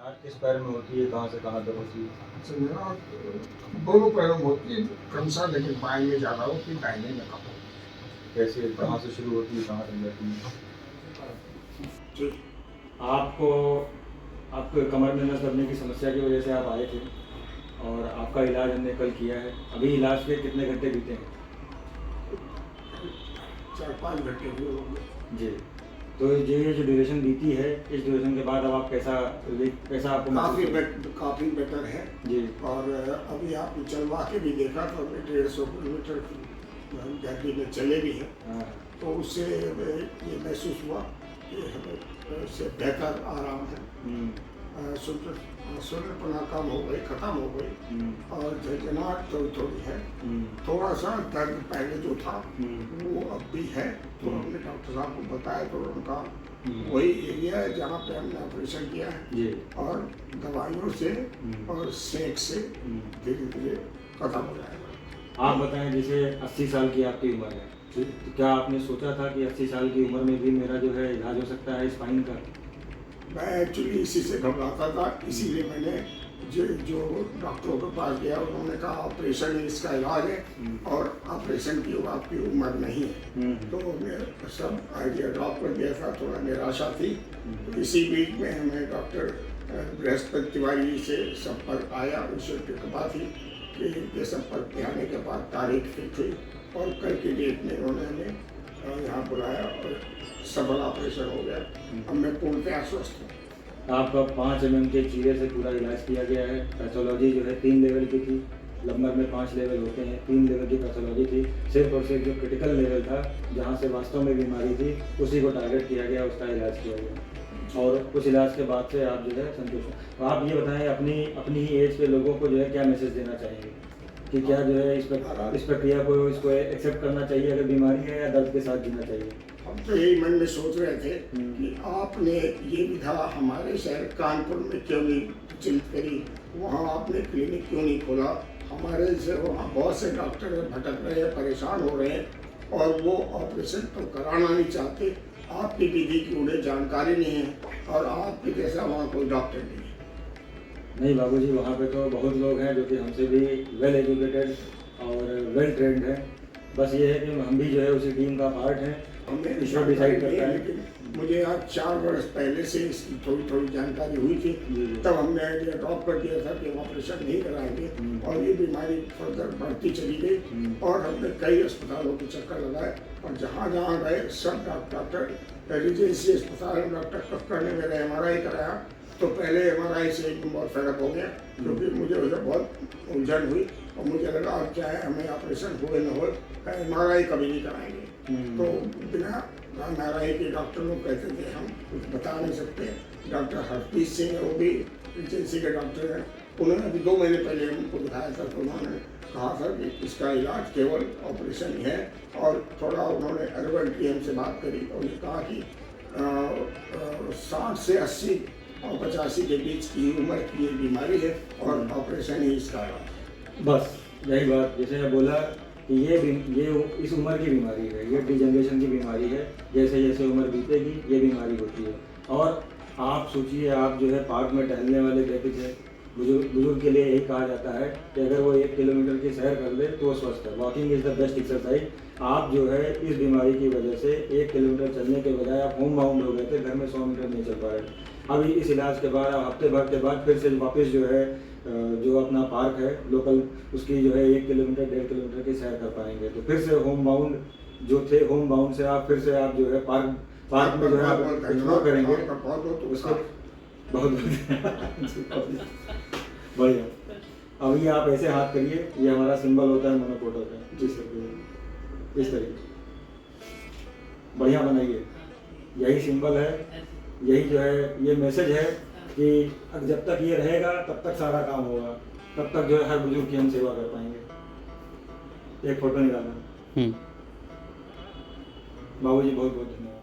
गांठ किस पैर में होती है, कहाँ से कहाँ तक होती है? अच्छा मेरा दोनों पैरों में होती है क्रमशः, लेकिन बाएं में ज़्यादा होती है, दाहिने में कम होती कैसे, कहाँ से शुरू होती है, कहाँ तक जाती है? है। ठीक। आपको आपको कमर में नस दबने की समस्या की वजह से आप आए थे और आपका इलाज हमने कल किया है। अभी इलाज के कितने घंटे बीते हैं? 4-5 घंटे हुए होंगे। जी। तो ये जो ड्यूरेशन बीती है, इस ड्यूरेशन के बाद अब आप कैसा आपको महसूस हो? काफ़ी बेटर है। जी। और अभी आप चलवा के भी देखा तो अभी 150 किलोमीटर गर्मी में चले भी हैं, हाँ। तो उससे ये महसूस हुआ कि हमें इससे बेहतर आराम है। सुनपना कम हो गई, ख़त्म हो गई, और झंझनाहट थोड़ी है। थोड़ा सा दर्द पहले जो था वो अब भी है, तो हमने डॉक्टर साहब को बताया तो उनका वही एरिया है जहाँ पे हमने ऑपरेशन किया है, और दवाइयों से और सेक से धीरे धीरे खत्म हो जाएगा। आप बताएं, जैसे 80 साल की आपकी उम्र है, तो क्या आपने सोचा था कि 80 साल की उम्र में भी मेरा जो है इलाज हो सकता है स्पाइन का? मैं एक्चुअली इसी से घबराता था, इसीलिए मैंने जो डॉक्टरों के पास गया, उन्होंने कहा ऑपरेशन ही इसका इलाज है और ऑपरेशन की आपकी उम्र नहीं है। तो मैं सब आइडिया ड्रॉप कर दिया था, थोड़ा निराशा थी। तो इसी बीच में हमें डॉक्टर बृहस्पति तिवारी से संपर्क आया, उससे कृपा थी कि ये संपर्क आने के बाद तारीख फिक्स हुई और कल की डेट में उन्होंने हमें यहाँ बुलाया और सफल ऑपरेशन हो गया। अब मैं पूर्णतः स्वस्थ हूँ। आपका 5 mm के चीरे से पूरा इलाज किया गया है। पैथोलॉजी जो है 3 लेवल की थी, लंबर में 5 लेवल होते हैं, 3 लेवल की पैथोलॉजी थी। सिर्फ और सिर्फ जो क्रिटिकल लेवल था, जहाँ से वास्तव में बीमारी थी, उसी को टारगेट किया गया, उसका इलाज किया गया, और उस इलाज के बाद से आप जो है संतुष्ट हैं। तो आप ये बताएं, अपनी ही एज के लोगों को जो है क्या मैसेज देना चाहेंगे कि क्या जो है इस प्रक्रिया को इसको एक्सेप्ट करना चाहिए अगर बीमारी है, या दर्द के साथ जीना चाहिए? हम तो यही मन में सोच रहे थे कि आपने ये विधा हमारे शहर कानपुर में क्यों नहीं चिंतित करी, वहाँ आपने क्लिनिक क्यों नहीं खोला। हमारे से वहाँ बहुत से डॉक्टर भटक रहे हैं, परेशान हो रहे हैं, और वो ऑपरेशन तो कराना नहीं चाहते। आपकी विधि की उन्हें जानकारी नहीं है, और आपके जैसा वहाँ कोई डॉक्टर नहीं है। नहीं बाबूजी, वहाँ पे तो बहुत लोग हैं जो कि हमसे भी वेल एजुकेटेड और वेल ट्रेंड हैं। बस ये है कि हम भी जो है उसी टीम का पार्ट हैं। हमें ईश्वर डिसाइड करता है। लेकिन मुझे आज 4 वर्ष पहले से इसकी थोड़ी जानकारी हुई थी, तब हमने आइडिया ड्रॉप कर दिया था कि हम ऑपरेशन नहीं कराएंगे, और ये बीमारी फर्दर बढ़ती चली गई, और हमने कई अस्पतालों के चक्कर लगाए, और जहाँ जहाँ गए सब डॉक्टर रेजिडेंसी अस्पताल में डॉक्टर कक्कर ने मेरा MRI कराया, तो पहले MRI से एक बहुत फेडअप हो गया, क्योंकि मुझे उसे बहुत उलझन हुई, और मुझे लगा अब क्या है, हमें ऑपरेशन हुए न हो, MRI कभी नहीं कराएंगे। तो बिना MRI के डॉक्टर लोग कहते थे हम कुछ बता नहीं सकते। डॉक्टर हरप्रीत सिंह, वो भी एजेंसी के डॉक्टर हैं, उन्होंने अभी 2 महीने पहले हमको दिखाया था, तो उन्होंने कहा था कि इसका इलाज केवल ऑपरेशन ही है, और थोड़ा उन्होंने अर्बन टीएम से बात करी और ये कहा कि 60 से 80 और 85 के बीच की उम्र की ये बीमारी है, और ऑपरेशन ही इसका इलाज। बस यही बात, जैसे मैं बोला कि ये इस उम्र की बीमारी है, ये डिजनरेशन की बीमारी है। जैसे जैसे उम्र बीतेगी ये बीमारी होती है। और आप सोचिए, आप जो है पार्क में टहलने वाले व्यक्ति थे, बुजुर्ग के लिए यही कहा जाता है कि अगर वो 1 किलोमीटर की सैर कर ले तो स्वस्थ है। Walking is the best exercise. आप जो है इस बीमारी की वजह से 1 किलोमीटर चलने के बजाय आप होम बाउंड हो गए थे, घर में 100 मीटर नहीं चल पा रहे। अभी इस इलाज के बाद हफ्ते भर के बाद फिर से वापस जो है जो अपना पार्क है लोकल, उसकी जो है 1 किलोमीटर 1.5 किलोमीटर की सैर कर पाएंगे। तो फिर से होम बाउंड जो थे, होम बाउंड से आप फिर से आप जो है पार्क में जो है आप एक्सप्लोर करेंगे। उसके बहुत बढ़िया। अभी आप ऐसे हाथ करिए, ये हमारा सिंबल होता है, मोनोकोट होता है, जिस तरीके इस तरीके बढ़िया बनाइए। यही सिंबल है, यही जो है ये मैसेज है कि जब तक ये रहेगा तब तक सारा काम होगा, तब तक जो है हर बुजुर्ग की हम सेवा कर पाएंगे। एक फोटो निकालना। बाबूजी बहुत बहुत धन्यवाद।